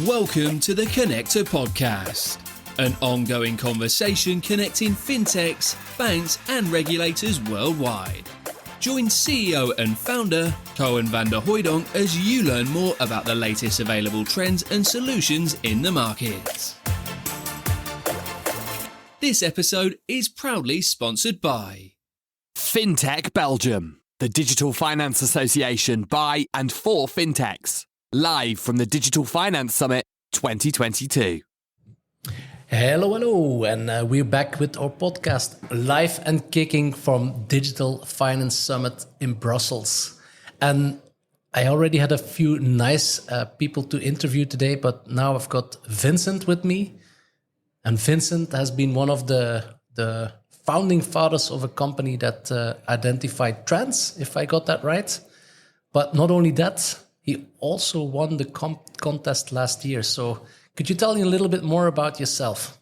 Welcome to the Connector Podcast, an ongoing conversation connecting fintechs, banks and regulators worldwide. Join CEO and founder Koen Vanderhoydonk as you learn more about the latest available trends and solutions in the market. This episode is proudly sponsored by FinTech Belgium, the Digital Finance Association by and for fintechs. Live from the Digital Finance Summit 2022. Hello, and we're back with our podcast, live and kicking from Digital Finance Summit in Brussels. And I already had a few nice people to interview today, but now I've got Vincent with me. And Vincent has been one of the founding fathers of a company that identified trends, if I got that right. But not only that, he also won the contest last year. So could you tell me a little bit more about yourself?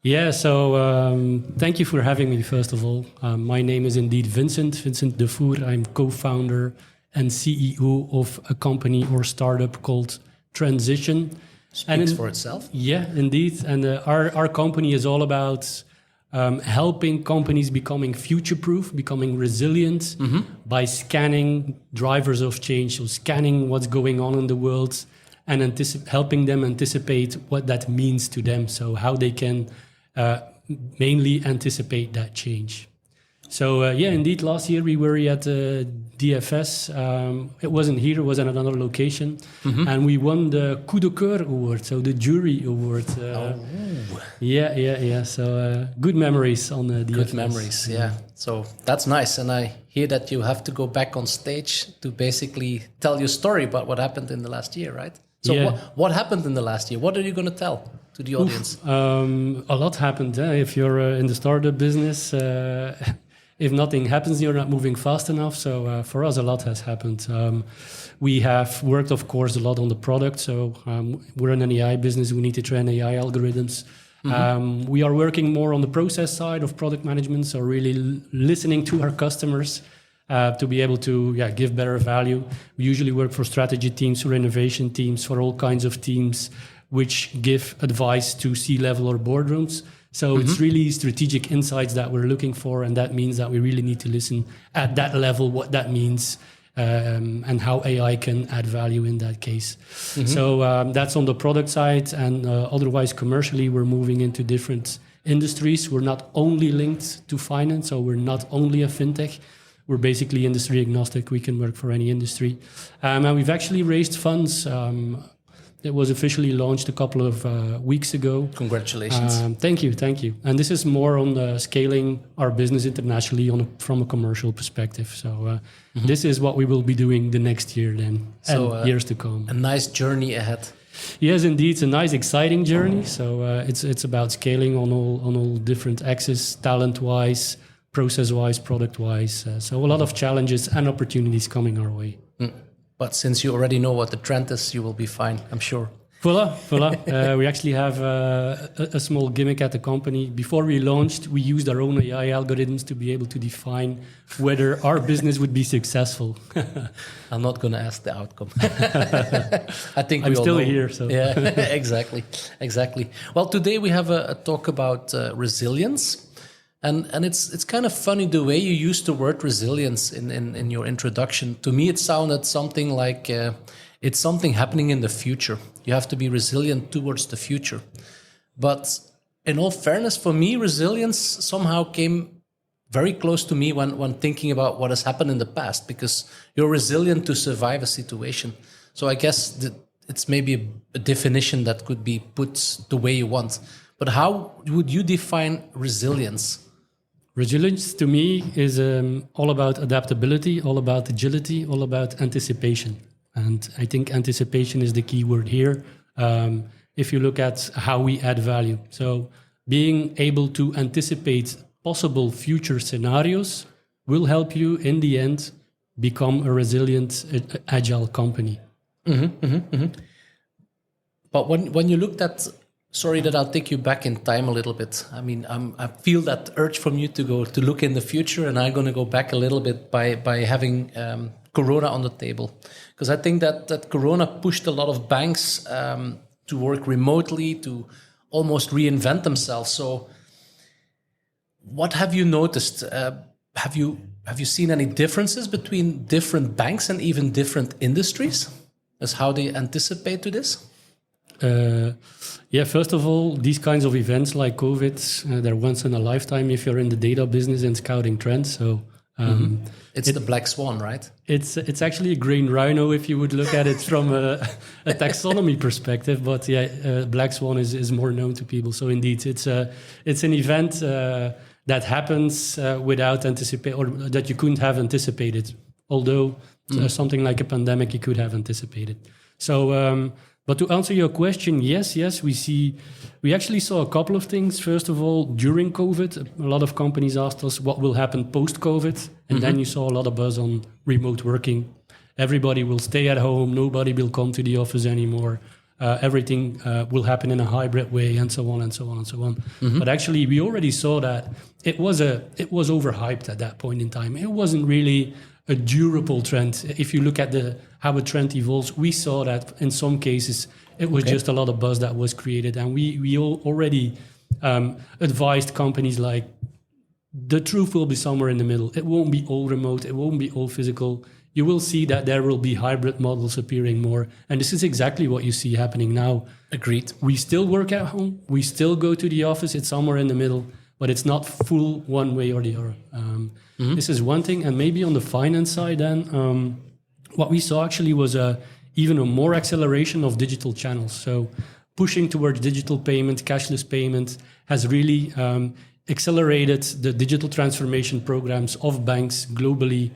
Yeah, so thank you for having me, first of all. My name is indeed Vincent de Voer. I'm co-founder and CEO of a company or startup called Trensition. Speaks for itself. Yeah, indeed. And our company is all about helping companies becoming future-proof, becoming resilient by scanning drivers of change, so scanning what's going on in the world and helping them anticipate what that means to them, so how they can mainly anticipate that change. So indeed, last year we were at DFS. It wasn't here, it was at another location. And we won the Coup de Cœur Award, so the jury award. Yeah. So good memories on the DFS. Good memories, yeah. So that's nice. And I hear that you have to go back on stage to basically tell your story about what happened in the last year, right? So what happened in the last year? What are you going to tell to the audience? A lot happened. If you're in the startup business, if nothing happens, you're not moving fast enough. So for us, a lot has happened. We have worked, of course, a lot on the product. So we're in an AI business. We need to train AI algorithms. We are working more on the process side of product management. So really listening to our customers to be able to give better value. We usually work for strategy teams, for innovation teams, for all kinds of teams, which give advice to C-level or boardrooms. So it's really strategic insights that we're looking for, and that means that we really need to listen at that level, what that means, and how AI can add value in that case. So that's on the product side, and otherwise commercially, we're moving into different industries. We're not only linked to finance, so we're not only a fintech. We're basically industry agnostic. We can work for any industry. And we've actually raised funds. It was officially launched a couple of weeks ago. Congratulations. Thank you. And this is more on scaling our business internationally from a commercial perspective. So this is what we will be doing the next year then, and years to come. A nice journey ahead. Yes, indeed. It's a nice, exciting journey. So it's about scaling on all different axes, talent-wise, process-wise, product-wise. So a lot of challenges and opportunities coming our way. But since you already know what the trend is, you will be fine, I'm sure. Voila. We actually have a small gimmick at the company. Before we launched, we used our own AI algorithms to be able to define whether our business would be successful. I'm not going to ask the outcome. I think I'm still here. So. Yeah, exactly. Well, today we have a talk about resilience. And it's kind of funny the way you used the word resilience in your introduction. To me, it sounded something like it's something happening in the future. You have to be resilient towards the future. But in all fairness, for me, resilience somehow came very close to me when thinking about what has happened in the past, because you're resilient to survive a situation. So I guess that it's maybe a definition that could be put the way you want. But how would you define resilience? Resilience to me is all about adaptability, all about agility, all about anticipation. And I think anticipation is the key word here. If you look at how we add value. So being able to anticipate possible future scenarios will help you in the end become a resilient, agile company. But when you looked at, sorry that I'll take you back in time a little bit. I mean, I feel that urge from you to look in the future, and I'm going to go back a little bit by having Corona on the table. Because I think that Corona pushed a lot of banks to work remotely, to almost reinvent themselves. So what have you noticed? Have you seen any differences between different banks and even different industries as how they anticipate to this? Yeah, first of all, these kinds of events like COVID, they're once in a lifetime if you're in the data business and scouting trends. So it's the black swan, right? It's actually a green rhino if you would look at it from a taxonomy perspective. But yeah, black swan is more known to people. So indeed, it's an event that happens without anticipate, or that you couldn't have anticipated. Although something like a pandemic you could have anticipated. So. But to answer your question, yes, we actually saw a couple of things. First of all, during COVID, a lot of companies asked us what will happen post-COVID. And then you saw a lot of buzz on remote working. Everybody will stay at home. Nobody will come to the office anymore. Everything will happen in a hybrid way, and so on and so on and so on. But actually, we already saw that it was overhyped at that point in time. It wasn't really a durable trend. If you look at how a trend evolves, we saw that in some cases it was just a lot of buzz that was created, and we already advised companies like the truth will be somewhere in the middle. It won't be all remote. It won't be all physical. You will see that there will be hybrid models appearing more, and this is exactly what you see happening now. Agreed. We still work at home. We still go to the office. It's somewhere in the middle, but it's not full one way or the other. This is one thing. And maybe on the finance side then, what we saw actually was even a more acceleration of digital channels. So pushing towards digital payment, cashless payment has really accelerated the digital transformation programs of banks globally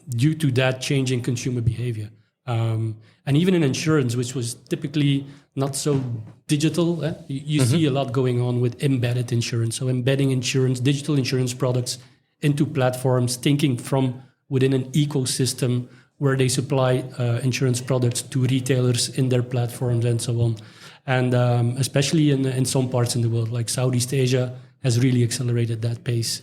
due to that change in consumer behavior. And even in insurance, which was typically not so digital, you see a lot going on with embedded insurance. So embedding insurance, digital insurance products into platforms, thinking from within an ecosystem where they supply insurance products to retailers in their platforms and so on. And especially in some parts in the world, like Southeast Asia, has really accelerated that pace.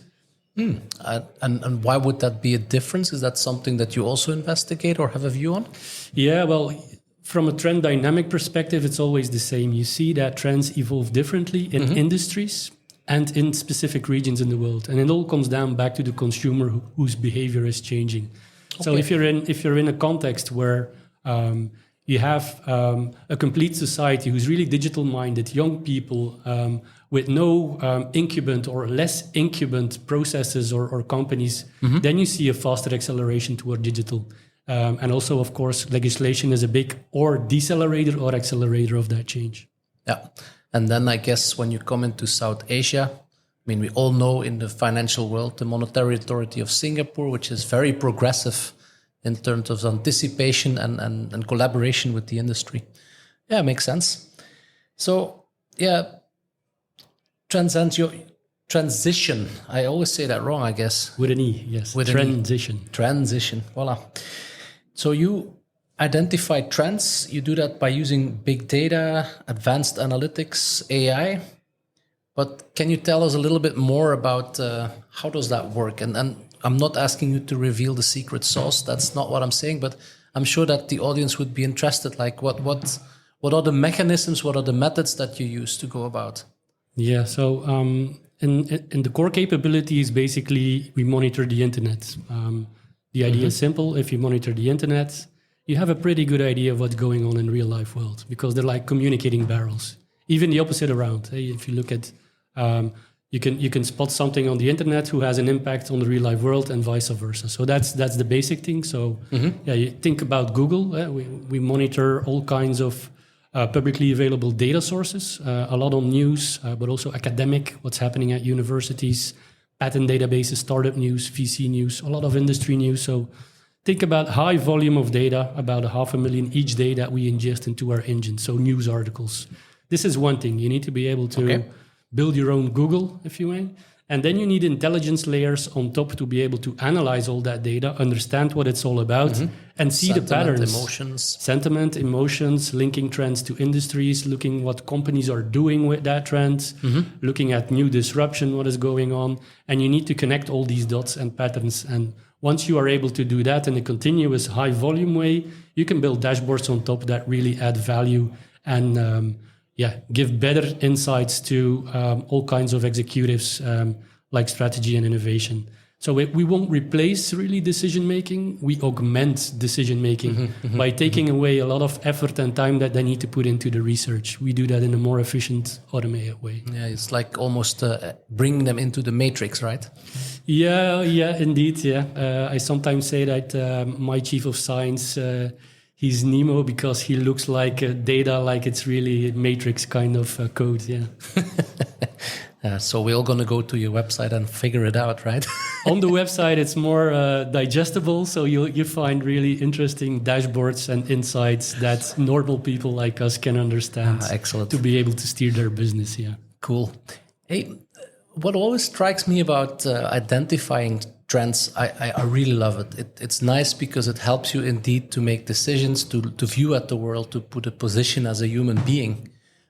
And why would that be a difference? Is that something that you also investigate or have a view on? Yeah, well, from a trend dynamic perspective, it's always the same. You see that trends evolve differently in industries and in specific regions in the world. And it all comes down back to the consumer whose behavior is changing. Okay. So if you're in a context where you have a complete society who's really digital-minded, young people with no incumbent or less incumbent processes or companies, then you see a faster acceleration toward digital. And also, of course, legislation is a big or decelerator or accelerator of that change. Yeah. And then I guess when you come into South Asia, I mean, we all know in the financial world, the Monetary Authority of Singapore, which is very progressive in terms of anticipation and collaboration with the industry. Yeah, makes sense. So, yeah, transition. I always say that wrong, I guess. With an E, yes. With transition. Transition, voila. So you identify trends. You do that by using big data, advanced analytics, AI. But can you tell us a little bit more about how does that work? And I'm not asking you to reveal the secret sauce. That's not what I'm saying. But I'm sure that the audience would be interested. Like, what are the mechanisms? What are the methods that you use to go about? Yeah. So in the core capabilities, basically, we monitor the internet. The idea is simple. If you monitor the internet, you have a pretty good idea of what's going on in real life world, because they're like communicating barrels. Even the opposite around. If you look at, you can spot something on the internet who has an impact on the real life world, and vice versa. So that's the basic thing. So yeah, you think about Google. We monitor all kinds of publicly available data sources, a lot on news, but also academic, what's happening at universities, patent databases, startup news, VC news, a lot of industry news. So think about high volume of data, about 500,000 each day that we ingest into our engine. So news articles. This is one thing. You need to be able to build your own Google, if you may. And then you need intelligence layers on top to be able to analyze all that data, understand what it's all about, and see the patterns. Sentiment, emotions, linking trends to industries, looking what companies are doing with that trend, looking at new disruption, what is going on. And you need to connect all these dots and patterns. And Once you are able to do that in a continuous high volume way, you can build dashboards on top that really add value and give better insights to all kinds of executives like strategy and innovation. So we won't replace really decision making. We augment decision making by taking away a lot of effort and time that they need to put into the research. We do that in a more efficient, automated way. Yeah, it's like almost bringing them into the matrix, right? Yeah, indeed. Yeah, I sometimes say that my chief of science, he's Nemo because he looks like data, like it's really matrix kind of code. Yeah. So we're all going to go to your website and figure it out, right? On the website, it's more digestible, so you find really interesting dashboards and insights that normal people like us can understand. Excellent. To be able to steer their business, yeah. Cool. Hey, what always strikes me about identifying trends, I really love it. It's nice because it helps you indeed to make decisions, to view at the world, to put a position as a human being.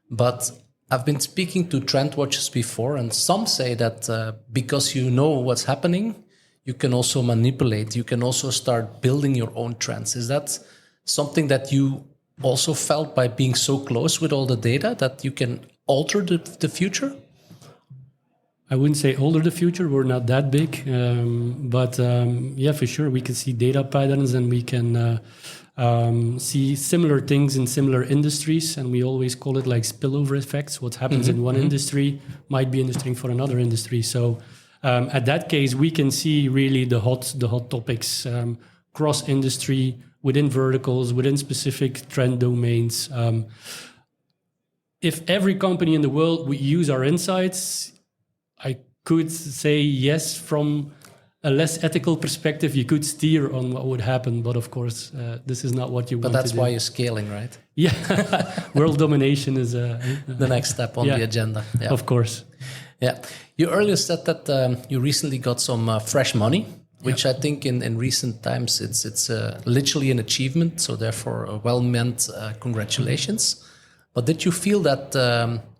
But I've been speaking to trend watchers before, and some say that because you know what's happening, you can also manipulate. You can also start building your own trends. Is that something that you also felt by being so close with all the data, that you can alter the future? I wouldn't say alter the future. We're not that big. But for sure, we can see data patterns and we can see similar things in similar industries, and we always call it like spillover effects. What happens in one industry might be interesting for another industry. So at that case, we can see really the hot topics cross industry, within verticals, within specific trend domains. If every company in the world would use our insights, I could say yes, from a less ethical perspective, you could steer on what would happen. But of course, this is not what you want to do. But that's why you're scaling, right? Yeah. World domination is the next step on the agenda. Yeah. Of course. Yeah. You earlier said that you recently got some fresh money, which I think in recent times, it's literally an achievement. So therefore, a well-meant congratulations. But did you feel that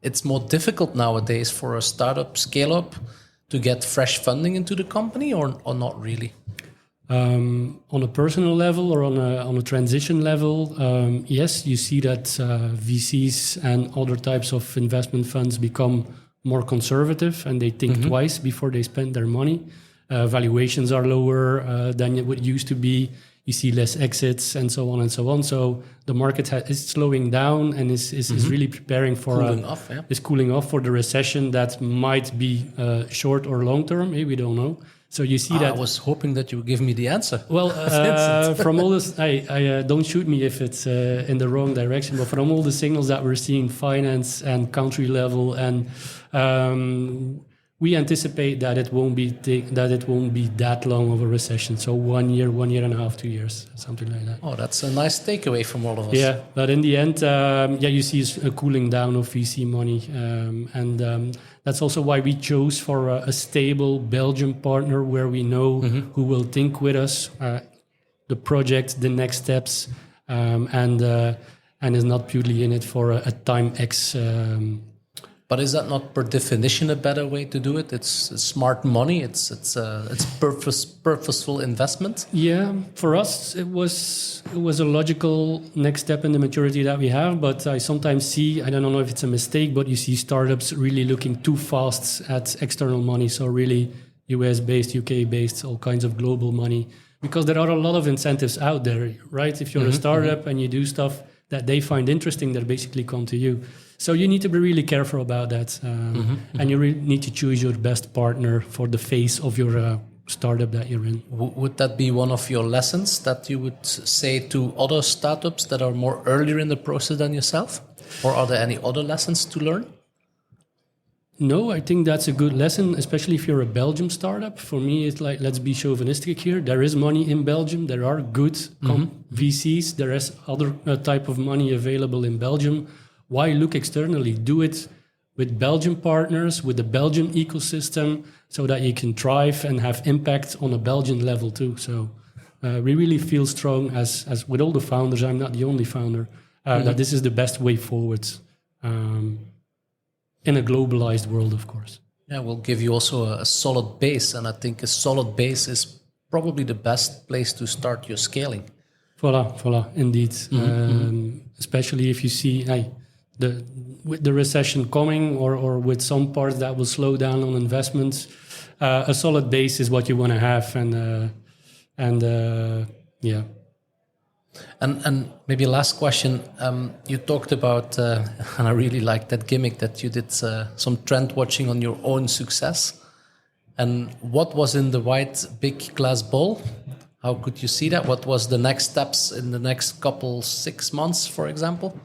it's more difficult nowadays for a startup scale-up to get fresh funding into the company, or not really? On a personal level or on a transition level, yes, you see that VCs and other types of investment funds become more conservative and they think twice before they spend their money. Valuations are lower than it would used to be. You see less exits and so on and so on. So the market is slowing down and is really preparing for cooling off for the recession that might be short or long term. We don't know. So you see that. I was hoping that you would give me the answer. Well, from all this, I don't shoot me if it's in the wrong direction. But from all the signals that we're seeing, finance and country level, and we anticipate that it won't be that long of a recession. So 1 year, 1.5 years, 2 years, something like that. Oh, that's a nice takeaway from all of us. Yeah, but in the end, you see a cooling down of VC money, and that's also why we chose for a stable Belgian partner where we know who will think with us, the project, the next steps, and is not purely in it for a time X. But is that not per definition a better way to do it? It's smart money. It's purposeful investment. Yeah, for us it was a logical next step in the maturity that we have. But I sometimes see, I don't know if it's a mistake, but you see startups really looking too fast at external money. So really US based, UK based, all kinds of global money, because there are a lot of incentives out there, right? If you're a startup and you do stuff that they find interesting, they basically come to you. So you need to be really careful about that. And you really need to choose your best partner for the phase of your startup that you're in. Would that be one of your lessons that you would say to other startups that are more earlier in the process than yourself? Or are there any other lessons to learn? No, I think that's a good lesson, especially if you're a Belgium startup. For me, it's like, let's be chauvinistic here. There is money in Belgium. There are good VCs. There is other type of money available in Belgium. Why look externally? Do it with Belgian partners, with the Belgian ecosystem, so that you can thrive and have impact on a Belgian level too. So we really feel strong as with all the founders, I'm not the only founder, that this is the best way forward in a globalized world, of course. Yeah, we'll give you also a solid base. And I think a solid base is probably the best place to start your scaling. Voila, indeed. Especially if you see with the recession coming or with some parts that will slow down on investments, a solid base is what you want to have. And maybe last question, you talked about, and I really like that gimmick that you did some trend watching on your own success. And what was in the white big glass bowl? How could you see that? What was the next steps in the next 6 months, for example?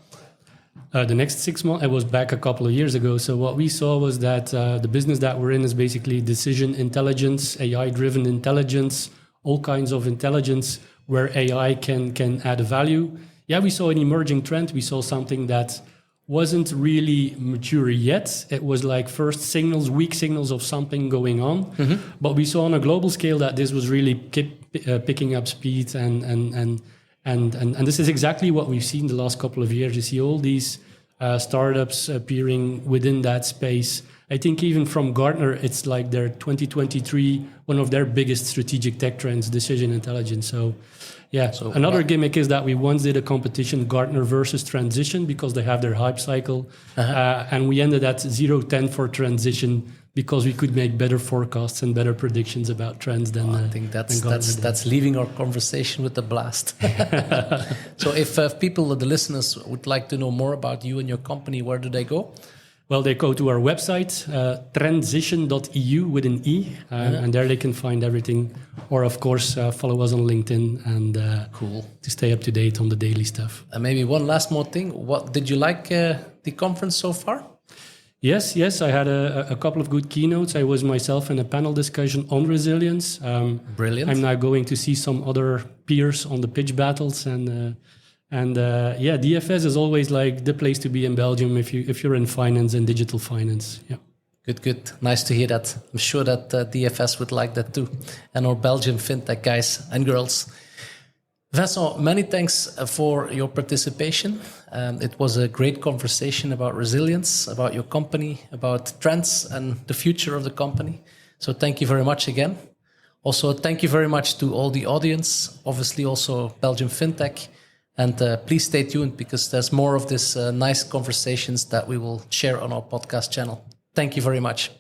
The next 6 months, I was back a couple of years ago. So what we saw was that the business that we're in is basically decision intelligence, AI-driven intelligence, all kinds of intelligence where AI can add value. Yeah, we saw an emerging trend. We saw something that wasn't really mature yet. It was like first signals, weak signals of something going on. But we saw on a global scale that this was really picking up speed. And this is exactly what we've seen the last couple of years. You see all these startups appearing within that space. I think even from Gartner, it's like their 2023, one of their biggest strategic tech trends, decision intelligence. So another gimmick is that we once did a competition, Gartner versus Trensition, because they have their hype cycle. And we ended at 0-10 for Trensition because we could make better forecasts and better predictions about trends than I think that's leaving our conversation with a blast. So if people, the listeners, would like to know more about you and your company, where do they go? Well, they go to our website, trensition.eu with an E, and there they can find everything. Or, of course, follow us on LinkedIn and to stay up to date on the daily stuff. And maybe one last more thing. What did you like the conference so far? Yes, I had a couple of good keynotes. I was myself in a panel discussion on resilience. Brilliant. I'm now going to see some other peers on the pitch battles and DFS is always like the place to be in Belgium if you're in finance and digital finance. Yeah. Good. Nice to hear that. I'm sure that DFS would like that too. And our Belgian FinTech guys and girls. Vincent, many thanks for your participation. It was a great conversation about resilience, about your company, about trends and the future of the company. So thank you very much again. Also, thank you very much to all the audience, obviously also Belgian FinTech. And please stay tuned because there's more of this nice conversations that we will share on our podcast channel. Thank you very much.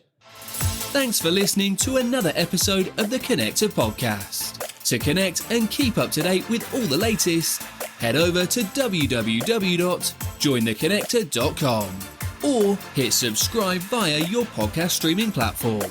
Thanks for listening to another episode of the Connector Podcast. To connect and keep up to date with all the latest, head over to www.jointheconnector.com or hit subscribe via your podcast streaming platform.